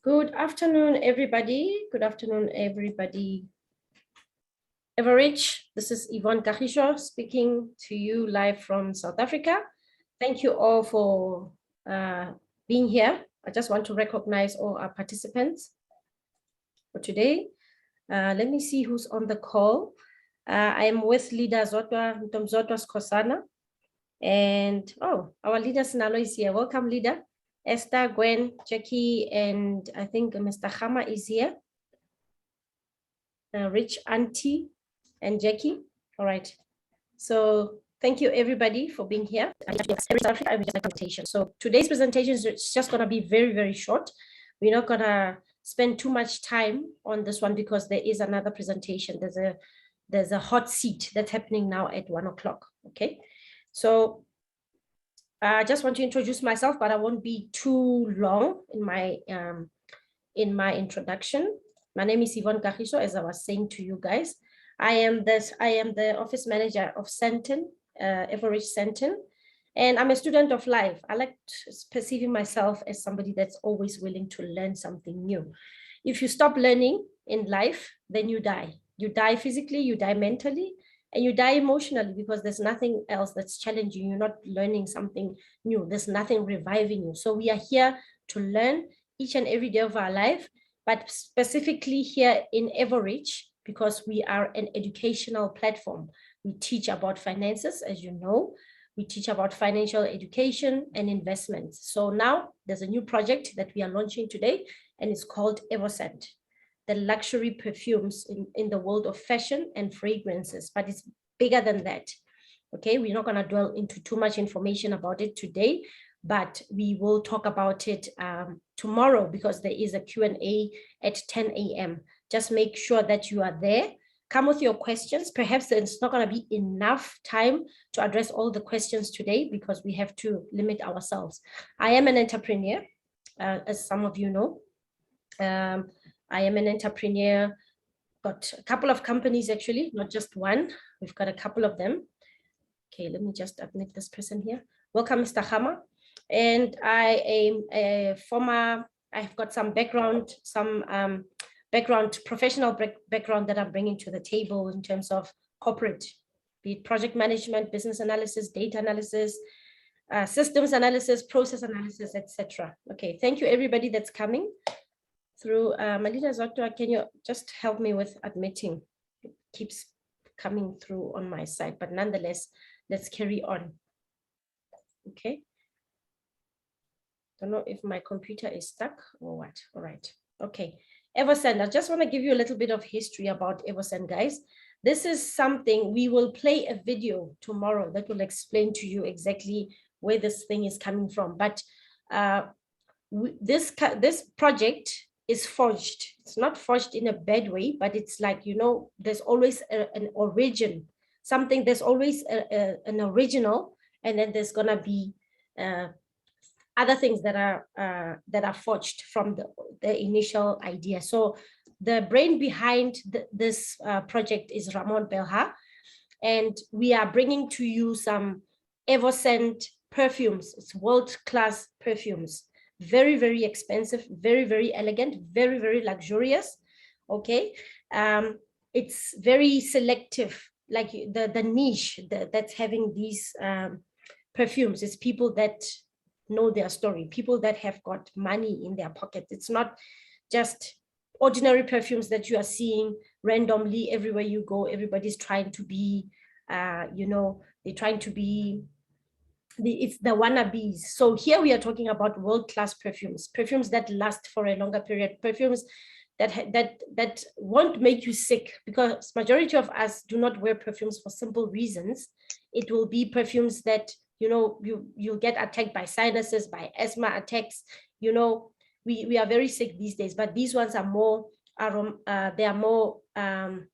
Good afternoon, everybody. Good afternoon, everybody. Everich, this is Yvonne Kagisho speaking to you live from South Africa. Thank you all for being here. I just want to recognize all our participants for today. Let me see who's on the call. I am with leader Zotwa Ntomzotwa Skosana. And our leader Sinalo is here. Welcome, leader. Esther, Gwen, Jackie, and I think Mr. Hama is here. Rich Auntie and Jackie. All right. So thank you everybody for being here. So today's presentation is just going to be very, very short. We're not going to spend too much time on this one because there is another presentation. There's a hot seat that's happening now at 1 o'clock. Okay. So I just want to introduce myself, but I won't be too long in my introduction. My name is Yvonne Kagisho, as I was saying to you guys. I am the office manager of Sentin, Everich Sentin, and I'm a student of life. I like perceiving myself as somebody that's always willing to learn something new. If you stop learning in life, then you die. You die physically, you die mentally, and you die emotionally because there's nothing else that's challenging you. You're not learning something new. There's nothing reviving you. So we are here to learn each and every day of our life, but specifically here in Everich, because we are an educational platform. We teach about finances, as you know. We teach about financial education and investments. So now there's a new project that we are launching today, and it's called Evoscent, the luxury perfumes in the world of fashion and fragrances, but it's bigger than that. Okay, we're not going to dwell into too much information about it today, but we will talk about it tomorrow because there is a Q&A at 10 a.m. Just make sure that you are there. Come with your questions. Perhaps there's not going to be enough time to address all the questions today because we have to limit ourselves. I am an entrepreneur, as some of you know. I am an entrepreneur, got a couple of companies actually, not just one. We've got a couple of them. Okay, let me just admit this person here. Welcome, Mr. Hama. And I am a former, I've got some background, professional background that I'm bringing to the table in terms of corporate, be it project management, business analysis, data analysis, systems analysis, process analysis, etc. Okay, thank you everybody that's coming through. Malina Zotwa, can you just help me with admitting? It keeps coming through on my side, but nonetheless, let's carry on. Okay. Don't know if my computer is stuck or what. All right. Okay. Evoscent, I just want to give you a little bit of history about Evoscent, guys. This is something, we will play a video tomorrow that will explain to you exactly where this thing is coming from. But this project is forged. It's not forged in a bad way, but it's like, you know, there's always an origin, something, there's always an original, and then there's gonna be other things that are forged from the initial idea. So the brain behind this project is Ramon Belha, and we are bringing to you some Evoscent perfumes. It's world-class perfumes. Very, very expensive, very, very elegant, very, very luxurious. Okay. It's very selective, like the niche that's having these perfumes. It's people that know their story, people that have got money in their pocket. It's not just ordinary perfumes that you are seeing randomly everywhere you go. Everybody's trying to be, you know, they're trying to be, it's the wannabes. So here we are talking about world-class perfumes, perfumes that last for a longer period, perfumes that won't make you sick, because majority of us do not wear perfumes for simple reasons. It will be perfumes that, you know, you'll get attacked by sinuses, by asthma attacks. You know, we are very sick these days, but these ones are more, they are more like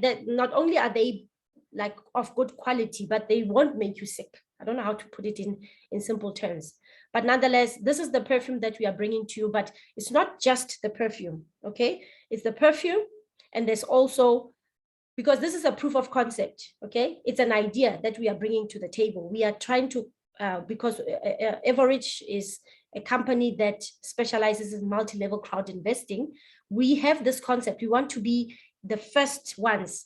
that. Not only are they like of good quality, but they won't make you sick. I don't know how to put it in simple terms, but nonetheless, this is the perfume that we are bringing to you. But it's not just the perfume, okay? It's the perfume, and there's also, because this is a proof of concept, okay? It's an idea that we are bringing to the table. We are trying to, because Everich is a company that specializes in multi-level crowd investing, we have this concept. We want to be the first ones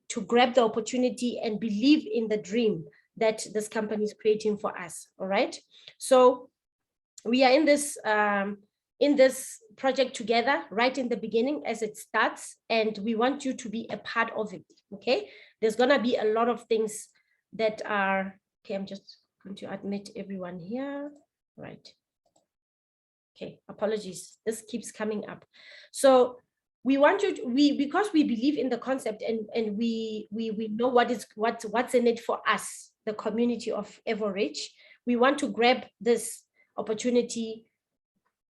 to grab the opportunity and believe in the dream that this company is creating for us. All right. So we are in this project together right in the beginning as it starts, and we want you to be a part of it. Okay. There's going to be a lot of things that are, okay, I'm just going to admit everyone here. Right. Okay, apologies. This keeps coming up. So we want you to, because we believe in the concept, and we know what's in it for us, the community of EvoRich. We want to grab this opportunity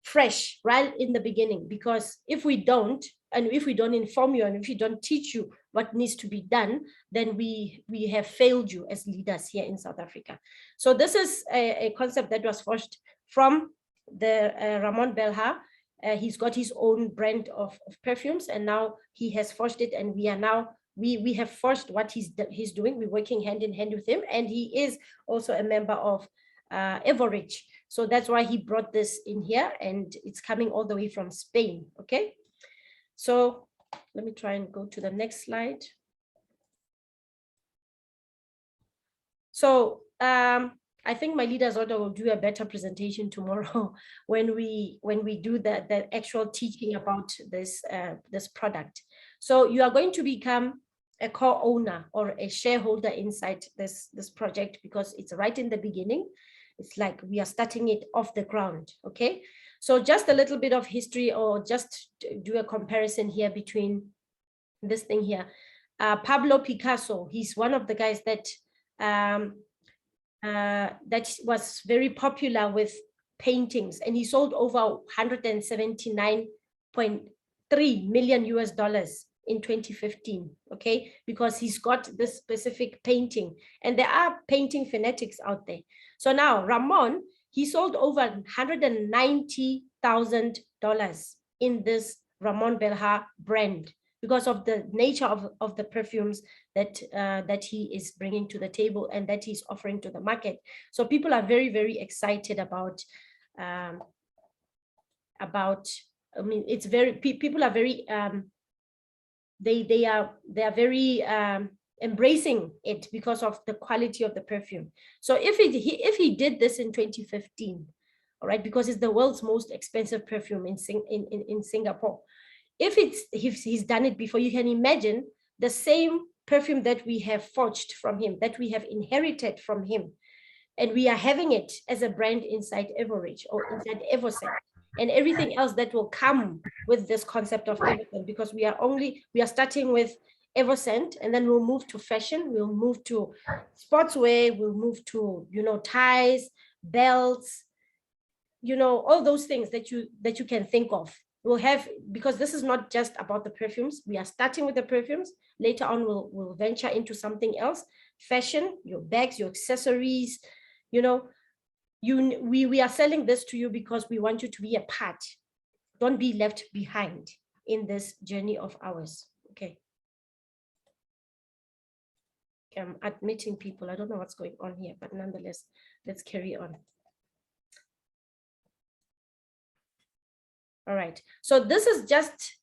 fresh right in the beginning, because if we don't, and if we don't inform you, and if we don't teach you what needs to be done, then we have failed you as leaders here in South Africa. So this is a concept that was forged from the Ramon Belha. He's got his own brand of perfumes, and now he has forged it, and we are now, we have forged what he's doing. We're working hand in hand with him, and he is also a member of EvoRich. So that's why he brought this in here, and it's coming all the way from Spain. Okay, so let me try and go to the next slide. So I think my leaders order will do a better presentation tomorrow when we do the actual teaching about this this product. So you are going to become a co-owner or a shareholder inside this project, because it's right in the beginning. It's like we are starting it off the ground. Okay, so just a little bit of history, or just do a comparison here between this thing here. Pablo Picasso, he's one of the guys that that was very popular with paintings, and he sold over 179.3 million US dollars in 2015. Okay, because he's got this specific painting, and there are painting fanatics out there. So now Ramon, he sold over $190,000 in this Ramon Belha brand, because of the nature of the perfumes that that he is bringing to the table and that he's offering to the market. So people are very, very excited about I mean, it's very, people are very they are very embracing it because of the quality of the perfume. So if he did this in 2015, all right, because it's the world's most expensive perfume in Singapore. If he's done it before, you can imagine the same perfume that we have forged from him, that we have inherited from him, and we are having it as a brand inside EvoRich or inside Evoscent, and everything else that will come with this concept of Evoscent, because we are starting with Evoscent, and then we'll move to fashion, we'll move to sportswear, we'll move to, you know, ties, belts, you know, all those things that you can think of. We'll have, because this is not just about the perfumes. We are starting with the perfumes. Later on, we'll venture into something else. Fashion, your bags, your accessories, you know, we are selling this to you because we want you to be a part. Don't be left behind in this journey of ours. Okay. I'm admitting people. I don't know what's going on here, but nonetheless, let's carry on. All right, so this is just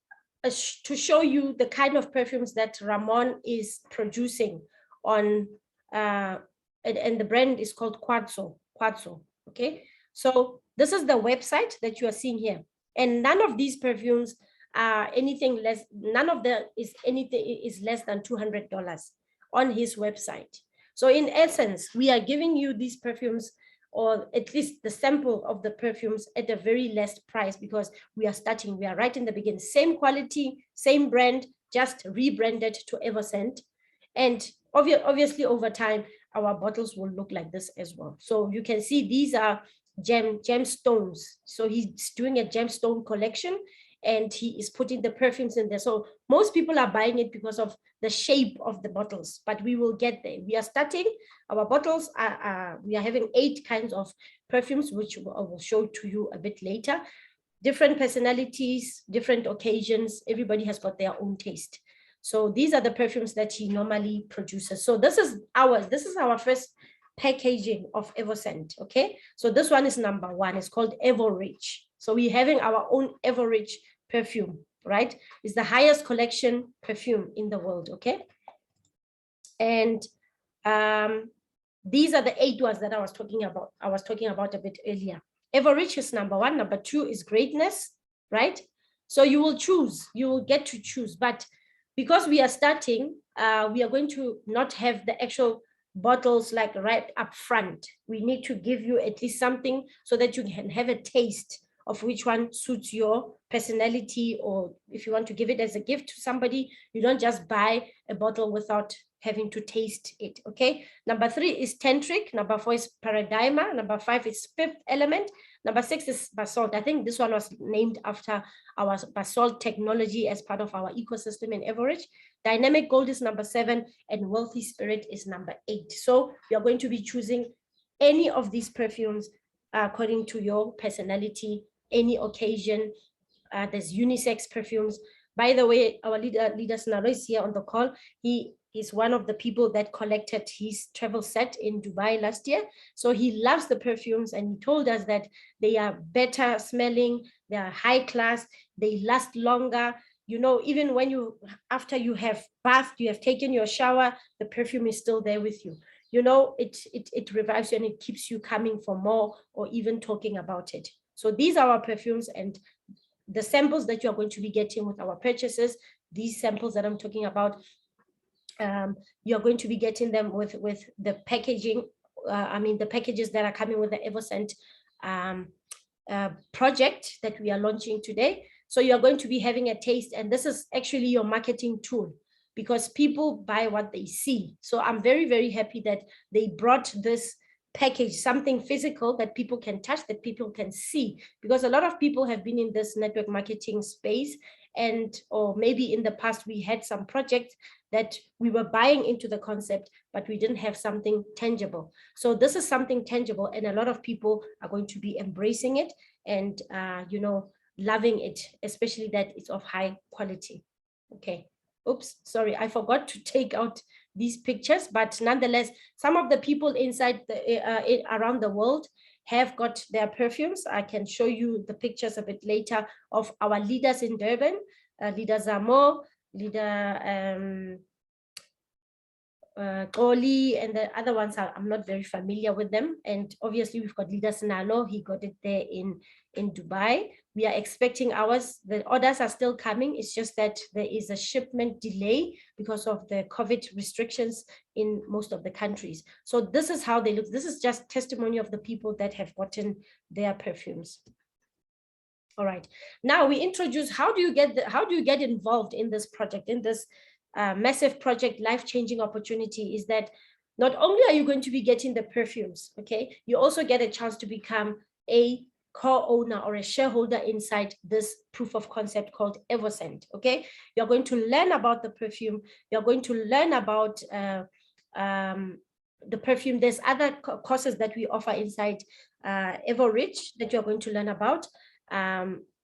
to show you the kind of perfumes that Ramon is producing on, and the brand is called Quartzo. Okay, so this is the website that you are seeing here, and none of these perfumes are anything less. None of them is less than $200 on his website. So in essence, we are giving you these perfumes, or at least the sample of the perfumes, at a very less price, because we are right in the beginning. Same quality, same brand, just rebranded to Evoscent. And obviously over time, our bottles will look like this as well. So you can see these are gemstones. So he's doing a gemstone collection, and he is putting the perfumes in there. So most people are buying it because of the shape of the bottles, but we will get there. We are starting, our bottles we are having 8 kinds of perfumes, which I will show to you a bit later. Different personalities, different occasions, everybody has got their own taste. So these are the perfumes that he normally produces. So this is ours. This is our first packaging of Evoscent. Okay, so this one is number one. It's called Evorich. So we're having our own Evorich perfume, right? It's the highest collection perfume in the world. Okay, and these are the 8 ones that I was talking about. I was talking about a bit earlier. Evorich is number one. Number two is greatness, right? So you will choose. You will get to choose. But because we are starting, we are going to not have the actual bottles like right up front. We need to give you at least something so that you can have a taste of which one suits your personality, or if you want to give it as a gift to somebody, you don't just buy a bottle without having to taste it. Okay, number 3 is tantric, number 4 is paradigma, number 5 is fifth element, number 6 is basalt. I think this one was named after our basalt technology as part of our ecosystem in Everidge. Dynamic gold is number 7, and wealthy spirit is number 8. So you're going to be choosing any of these perfumes according to your personality, any occasion. There's unisex perfumes. By the way, our leader Snaro is here on the call. He is one of the people that collected his travel set in Dubai last year. So he loves the perfumes, and he told us that they are better smelling, they are high class, they last longer. You know, even when after you have bathed, you have taken your shower, the perfume is still there with you. You know, it revives you and it keeps you coming for more, or even talking about it. So these are our perfumes, and the samples that you're going to be getting with our purchases, these samples that I'm talking about, you're going to be getting them with the packaging. The packages that are coming with the Evoscent project that we are launching today. So you're going to be having a taste, and this is actually your marketing tool, because people buy what they see. So I'm very, very happy that they brought this package, something physical that people can touch, that people can see, because a lot of people have been in this network marketing space, or maybe in the past we had some projects that we were buying into the concept, but we didn't have something tangible. So this is something tangible, and a lot of people are going to be embracing it and loving it, especially that it's of high quality. Okay. Oops, sorry, I forgot to take out these pictures, but nonetheless, some of the people inside around the world have got their perfumes. I can show you the pictures a bit later of our leaders in Durban, leader Zamo, leader Goli, and the other ones I'm not very familiar with them. And obviously we've got leader Sinalo, he got it there in Dubai. We are expecting ours. The orders are still coming. It's just that there is a shipment delay because of the COVID restrictions in most of the countries. So this is how they look. This is just testimony of the people that have gotten their perfumes. All right. Now we introduce how do you get involved in this project, in this massive project, life-changing opportunity. Is that not only are you going to be getting the perfumes, okay, you also get a chance to become a co-owner or a shareholder inside this proof of concept called Evoscent. Okay, you're going to learn about the perfume, you're going to learn about the perfume. There's other courses that we offer inside Evorich that you're going to learn about,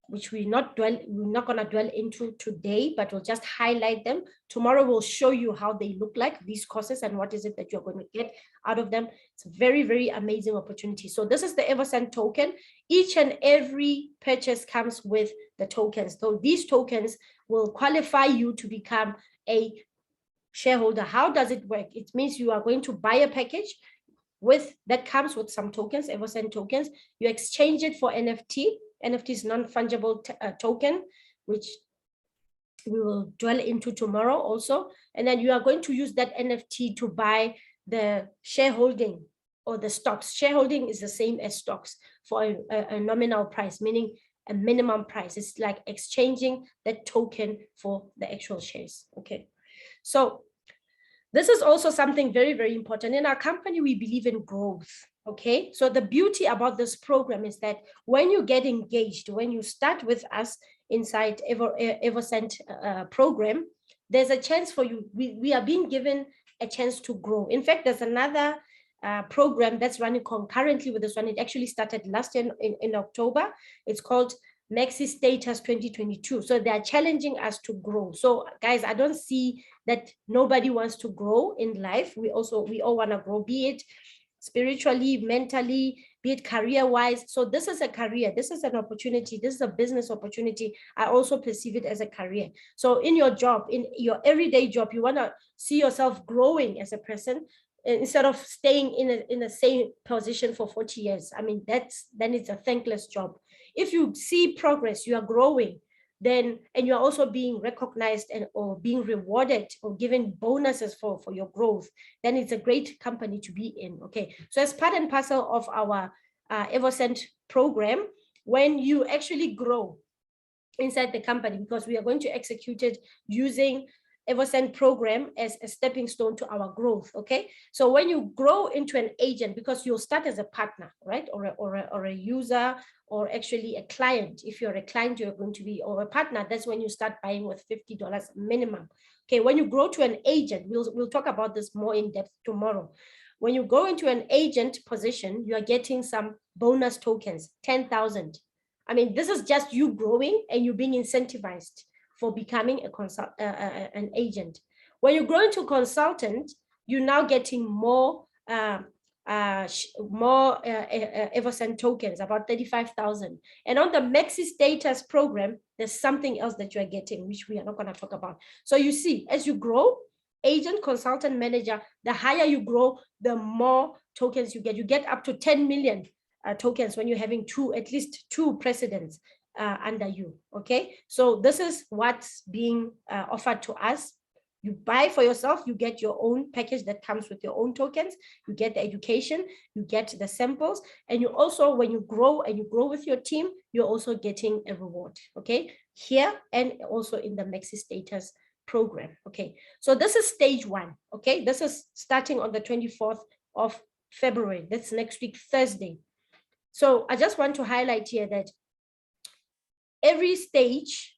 which we're not going to dwell into today, but we'll just highlight them. Tomorrow we'll show you how they look like, these courses, and what is it that you're going to get out of them. It's a very, very amazing opportunity. So this is the Evoscent token. Each and every purchase comes with the tokens. So these tokens will qualify you to become a shareholder. How does it work? It means you are going to buy a package that comes with some tokens, Evoscent tokens. You exchange it for NFT. NFT is non-fungible token, which we will dwell into tomorrow also. And then you are going to use that NFT to buy the shareholding or the stocks. Shareholding is the same as stocks for a nominal price, meaning a minimum price. It's like exchanging that token for the actual shares. Okay. So this is also something very, very important. In our company, we believe in growth. Okay, so the beauty about this program is that when you get engaged, when you start with us inside Evoscent program, there's a chance for you. We are being given a chance to grow. In fact, there's another program that's running concurrently with this one. It actually started last year in October. It's called Maxi Status 2022. So they are challenging us to grow. So guys, I don't see that nobody wants to grow in life. We all want to grow, be it spiritually, mentally, be it career-wise. So this is a career, this is an opportunity, this is a business opportunity. I also perceive it as a career. So in your job, in your everyday job, you want to see yourself growing as a person instead of staying in the same position for 40 years. I mean, then it's a thankless job. If you see progress, you are growing, then, and you're also being recognized and or being rewarded or given bonuses for your growth, then it's a great company to be in. Okay, so as part and parcel of our Evoscent program, when you actually grow inside the company, because we are going to execute it using Evoscent program as a stepping stone to our growth. Okay, so when you grow into an agent, because you'll start as a partner, right, or a user, or actually a client. If you're a client, you're going to be, or a partner, that's when you start buying with $50 minimum. Okay, when you grow to an agent, we'll talk about this more in depth tomorrow. When you go into an agent position, you are getting some bonus tokens, 10,000. I mean, this is just you growing and you being incentivized for becoming an agent. When you grow into consultant, you're now getting more Evoscent tokens, about 35,000. And on the Maxi Status program, there's something else that you are getting, which we are not going to talk about. So you see, as you grow, agent, consultant, manager, the higher you grow, the more tokens you get. You get up to 10 million tokens when you're having at least two presidents under you. Okay, so this is what's being offered to us. You buy for yourself, you get your own package that comes with your own tokens, you get the education, you get the samples, and you also, when you grow and you grow with your team, you're also getting a reward. Okay, here and also in the Maxi Status program. Okay, so this is stage 1. Okay, this is starting on the 24th of February. That's next week, Thursday. So I just want to highlight here that every stage,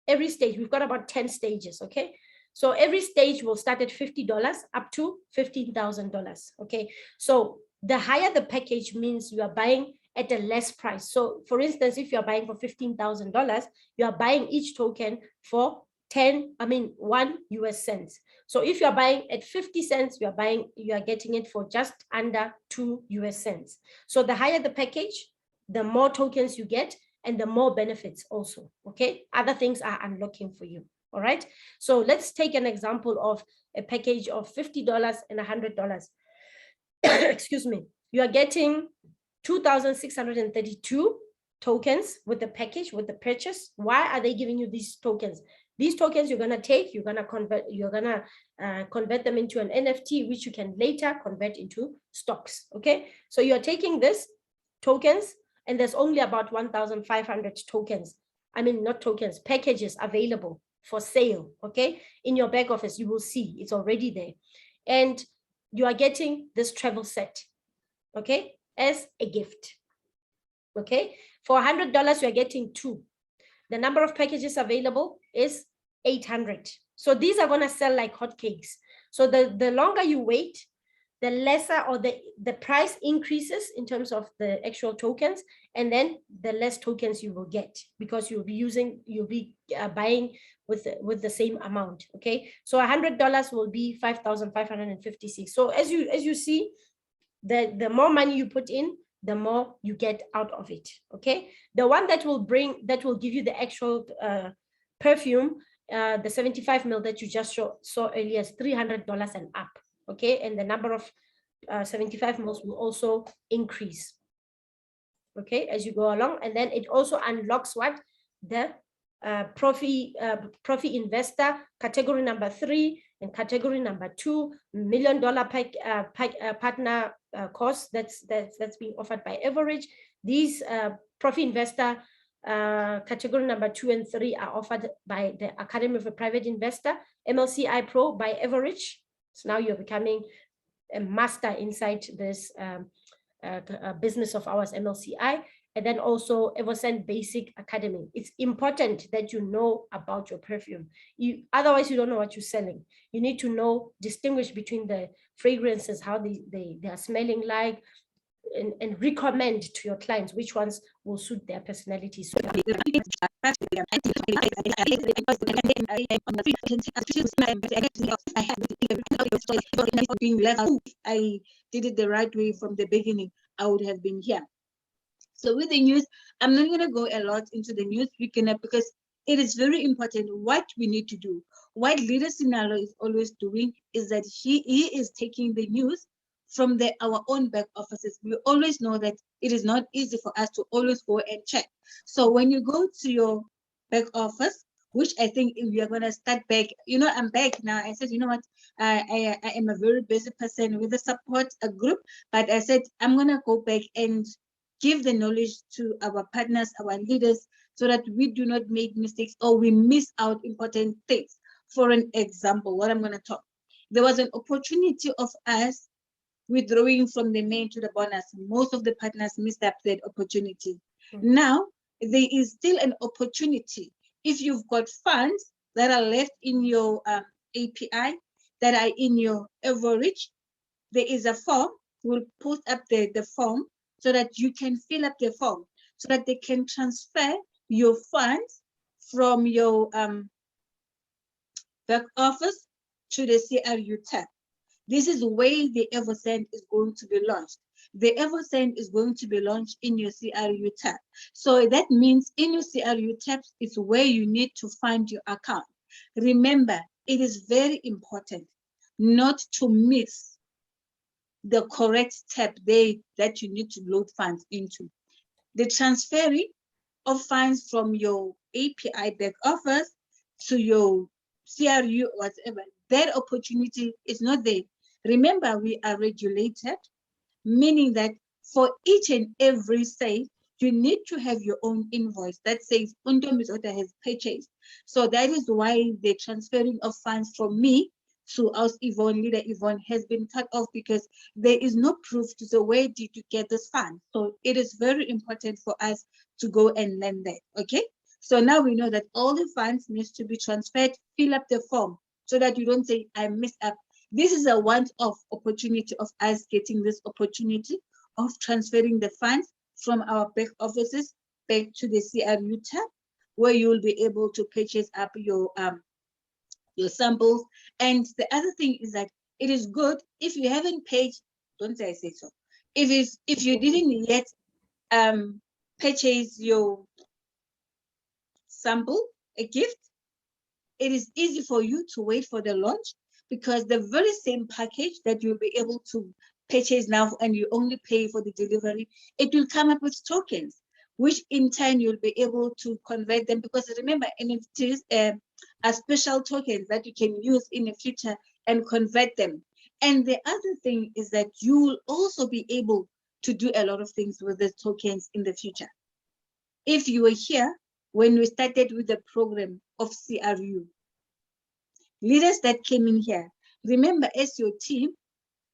we've got about 10 stages. Okay, so every stage will start at $50 up to $15,000. Okay, so the higher the package means you are buying at a less price. So for instance, if you're buying for $15,000, you are buying each token for 1 US cents. So if you're buying at 50 cents, you are getting it for just under 2 US cents. So the higher the package, the more tokens you get and the more benefits also. Okay, other things are unlocking for you. All right, so let's take an example of a package of $50 and $100. Excuse me. You are getting 2,632 tokens with the package, with the purchase. Why are they giving you these tokens? These tokens you're gonna take, you're gonna convert them into an NFT, which you can later convert into stocks. Okay, so you're taking this tokens, and there's only about 1,500 tokens. I mean, not tokens, packages available for sale. Okay, in your back office, you will see it's already there, and you are getting this travel set, okay, as a gift. Okay, for $100 you are getting 2. The number of packages available is 800. So these are going to sell like hotcakes. So the longer you wait, the lesser, or the price increases in terms of the actual tokens, and then the less tokens you will get, because you'll be buying with the same amount. Okay, so $100 will be 5,556. So as you see, the more money you put in, the more you get out of it. Okay, the one that will give you the actual perfume, the 75 ml that you just saw earlier, is $300 and up. Okay, and the number of 75 mils will also increase, okay, as you go along. And then it also unlocks what? The Profi investor category number 3 and category number 2, $1 million partner course that's being offered by Average. These Profi investor category number 2 and 3 are offered by the Academy of a Private Investor, MLCI Pro by Average. So now you're becoming a master inside this business of ours, MLCI. And then also Evoscent Basic Academy. It's important that you know about your perfume. Otherwise, you don't know what you're selling. You need to distinguish between the fragrances, how they are smelling like, and recommend to your clients which ones will suit their personality. So I did it the right way from the beginning, I would have been here. So with the news, I'm not going to go a lot into the news because it is very important what we need to do. What Leader Sinalo is always doing is that he is taking the news from our own back offices. We always know that it is not easy for us to always go and check. So when you go to your back office, which I think we are going to start back, I'm back now. I said, you know what, I am a very busy person with a support group, but I said, I'm going to go back and give the knowledge to our partners, our leaders, so that we do not make mistakes or we miss out important things. For an example, what I'm going to talk, there was an opportunity of us withdrawing from the main to the bonus. Most of the partners missed up that opportunity. Now, there is still an opportunity. If you've got funds that are left in your API, that are in your Everreach, there is a form. We'll put up the form so that you can fill up the form so that they can transfer your funds from your back office to the CRU tab. This is where the Evoscent is going to be launched. The Evoscent is going to be launched in your CRU tab. So that means in your CRU tab is where you need to find your account. Remember, it is very important not to miss the correct tab there that you need to load funds into. The transferring of funds from your API back office to your CRU or whatever, that opportunity is not there. Remember, we are regulated, meaning that for each and every sale, you need to have your own invoice that says Untom's order has purchased. So that is why the transferring of funds from me to us, Yvonne, Leader Yvonne, has been cut off because there is no proof to say where did you get this fund. So it is very important for us to go and learn that, okay? So now we know that all the funds needs to be transferred, fill up the form so that you don't say, I missed up. This is a once-off opportunity of us getting this opportunity of transferring the funds from our back offices back to the CRU tab, where you will be able to purchase up your samples. And the other thing is that it is good if you haven't paid, don't say I say so. If you didn't yet purchase your sample, a gift, it is easy for you to wait for the launch because the very same package that you'll be able to purchase now and you only pay for the delivery, it will come up with tokens, which in turn you'll be able to convert them because remember, NFTs are special tokens that you can use in the future and convert them. And the other thing is that you will also be able to do a lot of things with the tokens in the future. If you were here when we started with the program of CRU, leaders that came in here, remember as your team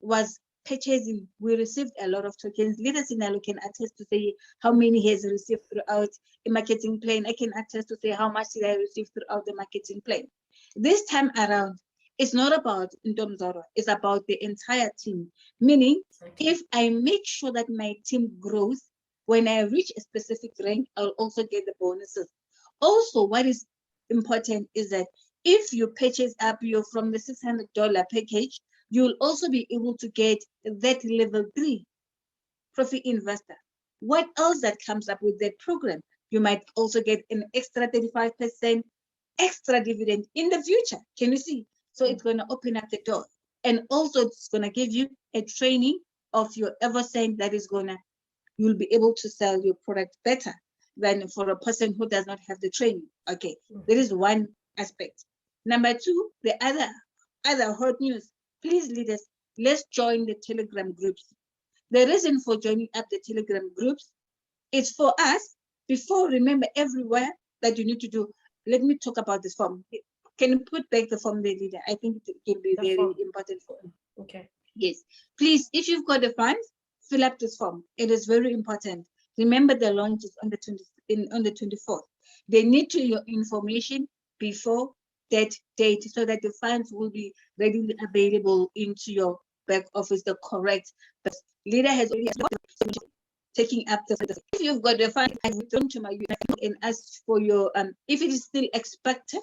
was purchasing, we received a lot of tokens. Leaders in Alo can attest to say how many he has received throughout a marketing plan. I can attest to say how much did I receive throughout the marketing plan. This time around, it's not about Ntomzoro, it's about the entire team. Meaning, if I make sure that my team grows, when I reach a specific rank, I'll also get the bonuses. Also, what is important is that if you purchase up your from the $600 package, you'll also be able to get that level 3 profit investor. What else that comes up with that program? You might also get an extra 35% extra dividend in the future. Can you see? So it's going to open up the door. And also it's going to give you a training of your Evoscent that is going to, you'll be able to sell your product better than for a person who does not have the training. Okay, there is one aspect. Number two, the other hot news. Please, leaders, let's join the Telegram groups. The reason for joining up the Telegram groups is for us, before, remember, everywhere that you need to do. Let me talk about this form. Can you put back the form there, leader? I think it will be very important for you. Okay. Yes. Please, if you've got the funds, fill up this form. It is very important. Remember the launch is on the 24th. They need to your information before that date so that the funds will be readily available into your back office, the correct. Leader has already taking up the. If you've got the fund, I return to my and ask for your if it is still expected.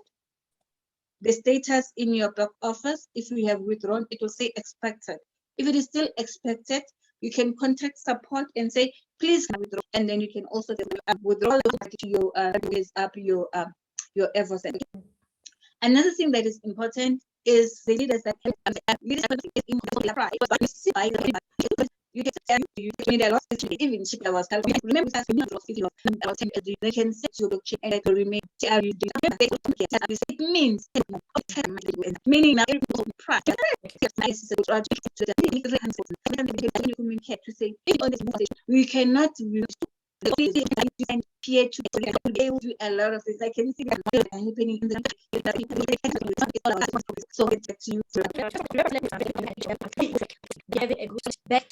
The status in your back office, if you have withdrawn, it will say expected. If it is still expected, you can contact support and say, please withdraw. And then you can also withdraw to your Evoscent. Another thing that is important is the leaders that leaders you need a lot even cheaper was remember that they can set your blockchain and it will remain it means meaning now price to communicate to say we cannot peer to be able to do a lot of things. I can see that happening in the so it's back to you. Back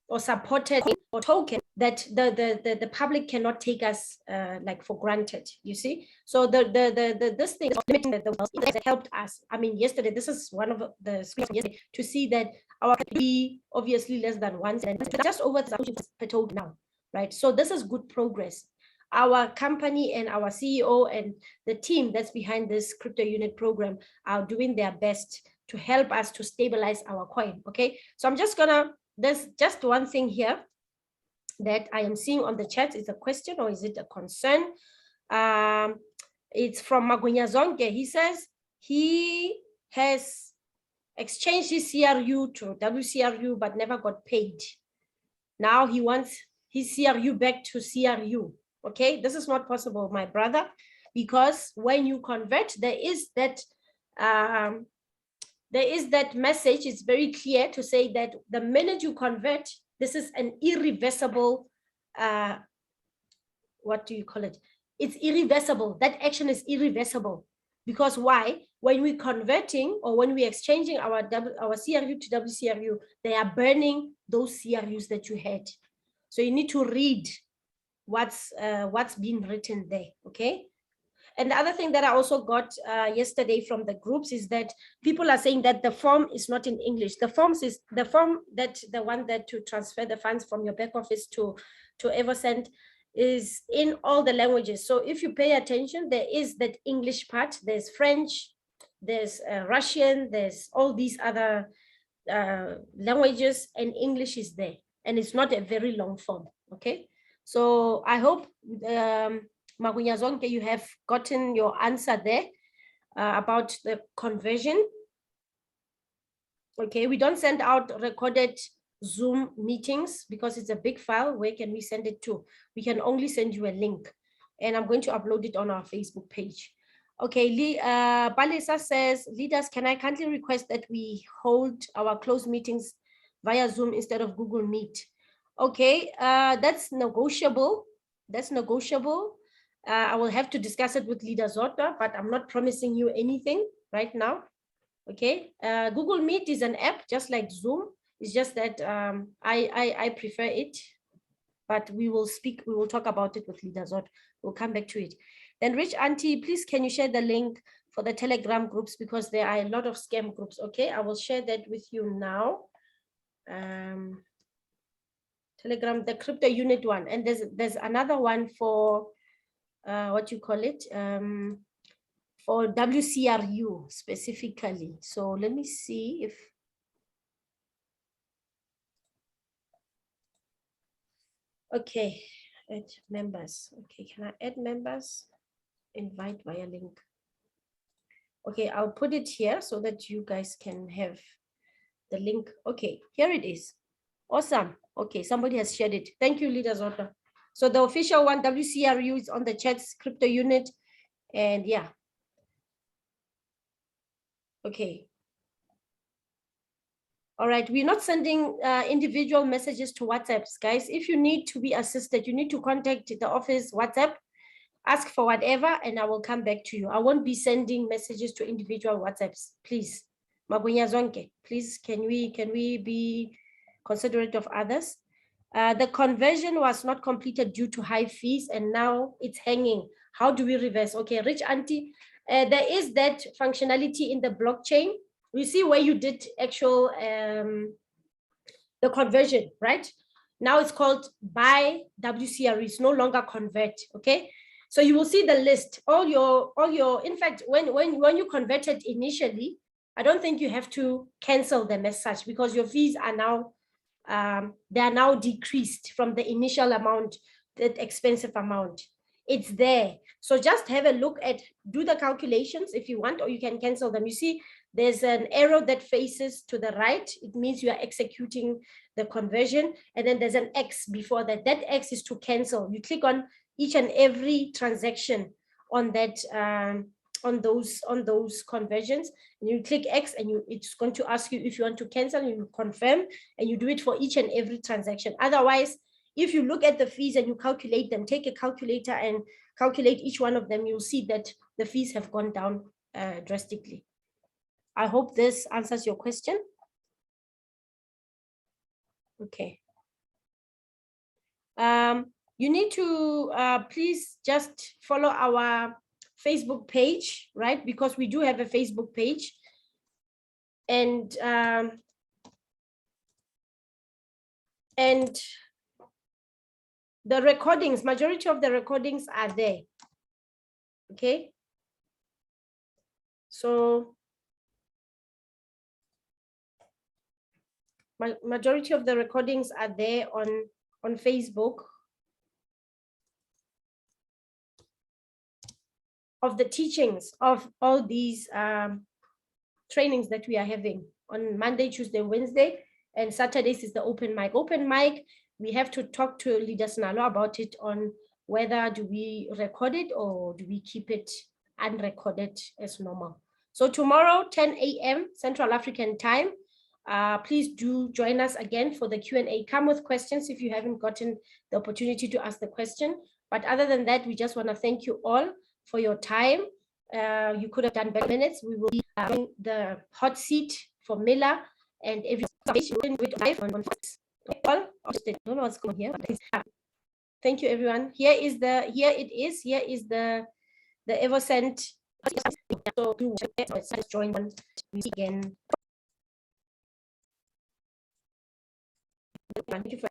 or supported or token that the public cannot take us like for granted, you see. So this thing that helped us. I mean, yesterday, this is one of the screens yesterday to see that our be obviously less than 1 cent, just over per token now, right? So this is good progress. Our company and our CEO and the team that's behind this crypto unit program are doing their best to help us to stabilize our coin. Okay, so I'm just gonna, there's just one thing here that I am seeing on the chat. Is a question or is it a concern? It's from Magunya Zonke. He says he has exchanged his CRU to WCRU but never got paid. Now he wants his CRU back to CRU. Okay, this is not possible, my brother, because when you convert, there is that message. It's very clear to say that the minute you convert, this is an irreversible, what do you call it? It's irreversible. That action is irreversible. Because why? When we're converting or when we're exchanging our CRU to WCRU, they are burning those CRUs that you had. So you need to read what's being written there, okay? And the other thing that I also got yesterday from the groups is that people are saying that the form is not in English. The form that the one that to transfer the funds from your back office to Evoscent is in all the languages. So if you pay attention, there is that English part, there's French, there's Russian, there's all these other languages, and English is there. And it's not a very long form, okay? So I hope Magunya Zonke, you have gotten your answer there about the conversion. Okay, we don't send out recorded Zoom meetings because it's a big file. Where can we send it to? We can only send you a link, and I'm going to upload it on our Facebook page. Okay, Balesa says, leaders, can I kindly request that we hold our closed meetings via Zoom instead of Google Meet? Okay, that's negotiable. That's negotiable. I will have to discuss it with Leader Zota, but I'm not promising you anything right now. Okay, Google Meet is an app just like Zoom. It's just that I prefer it, but we will talk about it with Leader Zota. We'll come back to it. Then Rich Auntie, please can you share the link for the Telegram groups, because there are a lot of scam groups. Okay, I will share that with you now. Telegram, the crypto unit one, and there's another one for what you call it, for WCRU specifically. So let me see if okay, add members. Okay, can I add members? Invite via link. Okay, I'll put it here so that you guys can have the link. Okay, here it is. Awesome. Okay, somebody has shared it. Thank you, Leader Zota. So the official one, WCRU, is on the chat's crypto unit. And yeah. Okay. All right, we're not sending individual messages to WhatsApps, guys. If you need to be assisted, you need to contact the office WhatsApp, ask for whatever, and I will come back to you. I won't be sending messages to individual WhatsApps, please. Magunya Zonke, please, can we be considerate of others? The conversion was not completed due to high fees, and now it's hanging. How do we reverse? Okay, Rich Auntie, there is that functionality in the blockchain. You see where you did actual the conversion, right? Now it's called buy WCRE. It's no longer convert, okay? So you will see the list, all your, in fact, when you converted initially, I don't think you have to cancel them as such, because your fees are now, they are now decreased from the initial amount, that expensive amount. It's there. So just have a look at, do the calculations if you want, or you can cancel them. You see, there's an arrow that faces to the right. It means you are executing the conversion. And then there's an X before that. That X is to cancel. You click on each and every transaction on that, on those conversions, and you click X, and it's going to ask you if you want to cancel, and you confirm, and you do it for each and every transaction. Otherwise, if you look at the fees and you calculate them, take a calculator and calculate each one of them, you'll see that the fees have gone down drastically. I hope this answers your question. Okay. You need to please just follow our Facebook page, right? Because we do have a Facebook page. And the recordings, majority of the recordings are there. Okay. So majority of the recordings are there on Facebook of the teachings of all these trainings that we are having on Monday, Tuesday, Wednesday, and Saturdays is the open mic. Open mic, we have to talk to leaders Nalo about it, on whether do we record it or do we keep it unrecorded as normal. So tomorrow, 10 a.m. Central African time, please do join us again for the Q&A. Come with questions if you haven't gotten the opportunity to ask the question. But other than that, we just want to thank you all for your time. You could have done better minutes. We will be having the hot seat for Miller and every live on all. I don't know what's going here. Thank you, everyone. Here is the Evoscent. So join one again. Thank you for